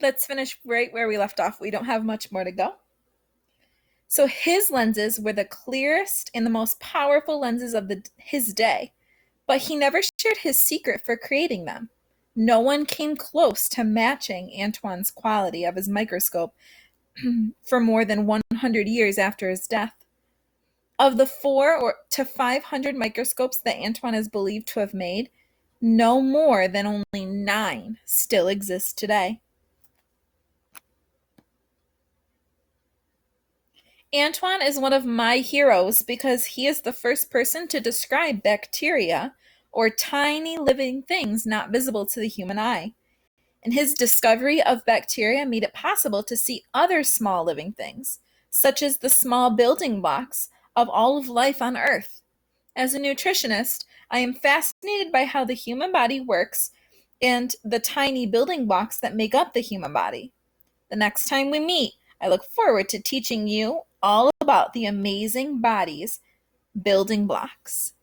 Let's finish right where we left off. We don't have much more to go. So his lenses were the clearest and the most powerful lenses of his day, but he never shared his secret for creating them. No one came close to matching Antoine's quality of his microscope for more than 100 years after his death. Of the 4 to 500 microscopes that Antoine is believed to have made, no more than only 9 still exist today. Antoine is one of my heroes because he is the first person to describe bacteria, or tiny living things not visible to the human eye. And his discovery of bacteria made it possible to see other small living things, such as the small building blocks of all of life on Earth. As a nutritionist, I am fascinated by how the human body works and the tiny building blocks that make up the human body. The next time we meet, I look forward to teaching you all about the amazing body's building blocks.